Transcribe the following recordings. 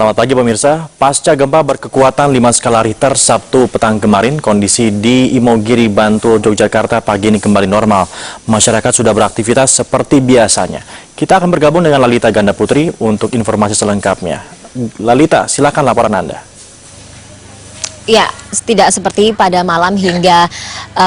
Selamat pagi pemirsa, pasca gempa berkekuatan 5 skala Richter Sabtu petang kemarin, kondisi di Imogiri, Bantul, Yogyakarta pagi ini kembali normal. Masyarakat sudah beraktivitas seperti biasanya. Kita akan bergabung dengan Lalita Ganda Putri untuk informasi selengkapnya. Lalita, silakan laporan Anda. Ya, tidak seperti pada malam hingga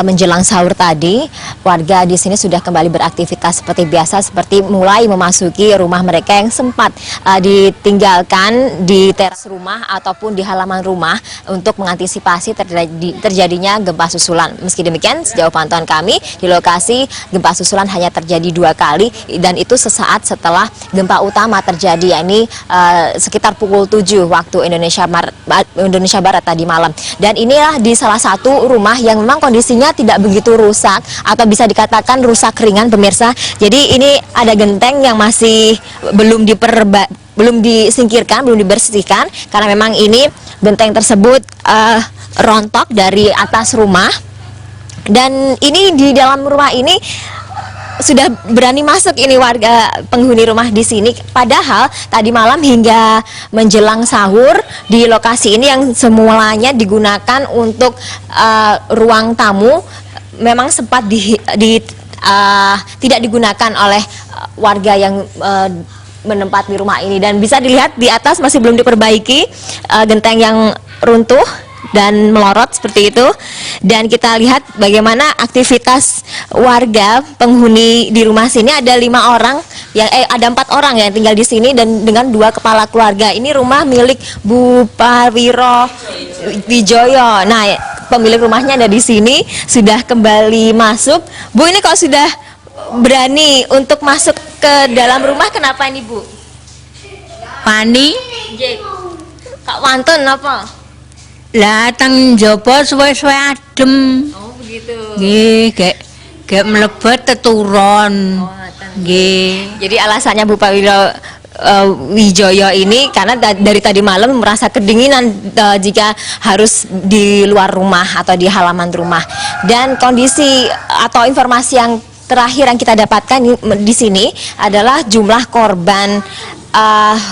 menjelang sahur tadi, warga di sini sudah kembali beraktivitas seperti biasa, seperti mulai memasuki rumah mereka yang sempat ditinggalkan di teras rumah ataupun di halaman rumah untuk mengantisipasi terjadinya gempa susulan. Meski demikian, sejauh pantauan kami di lokasi, gempa susulan hanya terjadi 2 kali dan itu sesaat setelah gempa utama terjadi, yakni sekitar pukul 7 waktu Indonesia Barat tadi malam. Dan inilah di salah satu rumah yang memang kondisinya tidak begitu rusak atau bisa dikatakan rusak ringan pemirsa. Jadi ini ada genteng yang masih belum disingkirkan, belum dibersihkan karena memang ini genteng tersebut rontok dari atas rumah. Dan ini di dalam rumah ini sudah berani masuk ini warga penghuni rumah di sini. Padahal tadi malam hingga menjelang sahur di lokasi ini yang semulanya digunakan untuk ruang tamu memang sempat tidak digunakan oleh warga yang menempati rumah ini. Dan bisa dilihat di atas masih belum diperbaiki, genteng yang runtuh dan melorot seperti itu. Dan kita lihat bagaimana aktivitas warga penghuni di rumah sini. Ada 5 orang yang ada 4 orang yang tinggal di sini dan dengan 2 kepala keluarga. Ini rumah milik Bu Parwiro Wijoyo. Nah, pemilik rumahnya ada di sini, sudah kembali masuk. Bu, ini kok sudah berani untuk masuk ke dalam rumah, kenapa ini Bu? Pani Kak Wantun apa? lah teng njaba suwe-suwe adem. Oh begitu. Nggih, gek mlebet teturon. Nggih. Jadi alasannya Bu Parwiro Wijoyo ini karena dari tadi malam merasa kedinginan jika harus di luar rumah atau di halaman rumah. Dan kondisi atau informasi yang terakhir yang kita dapatkan di sini adalah jumlah korban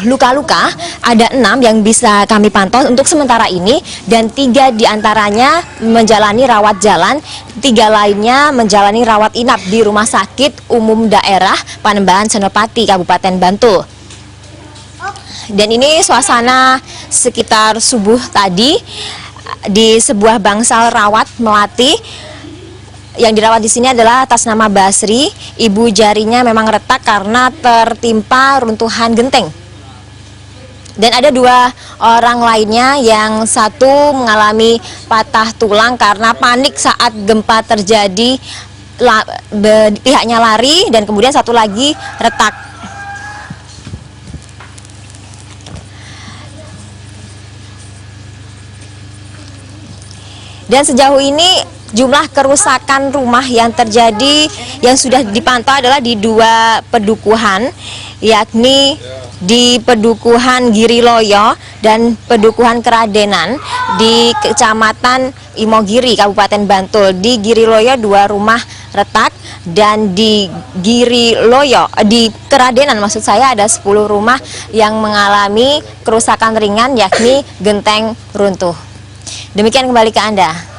luka-luka ada 6 yang bisa kami pantau untuk sementara ini, dan 3 diantaranya menjalani rawat jalan, 3 lainnya menjalani rawat inap di Rumah Sakit Umum Daerah Panembahan Senopati Kabupaten Bantul. Dan ini suasana sekitar subuh tadi di sebuah bangsal rawat melati. Yang dirawat di sini adalah atas nama Basri. Ibu jarinya memang retak karena tertimpa runtuhan genteng. Dan ada 2 orang lainnya, yang satu mengalami patah tulang karena panik saat gempa terjadi, pihaknya lari, dan kemudian satu lagi retak. Dan sejauh ini jumlah kerusakan rumah yang terjadi yang sudah dipantau adalah di 2 pedukuhan, yakni di Pedukuhan Giriloyo dan Pedukuhan Keradenan di Kecamatan Imogiri, Kabupaten Bantul. Di Giriloyo 2 rumah retak, dan di Keradenan maksud saya ada 10 rumah yang mengalami kerusakan ringan, yakni genteng runtuh. Demikian kembali ke Anda.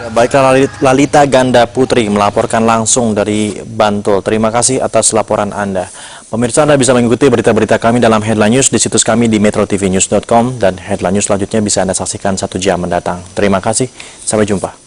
Baiklah, Lalita Ganda Putri melaporkan langsung dari Bantul. Terima kasih atas laporan Anda. Pemirsa, Anda bisa mengikuti berita-berita kami dalam Headline News di situs kami di metrotvnews.com, dan Headline News selanjutnya bisa Anda saksikan 1 jam mendatang. Terima kasih, sampai jumpa.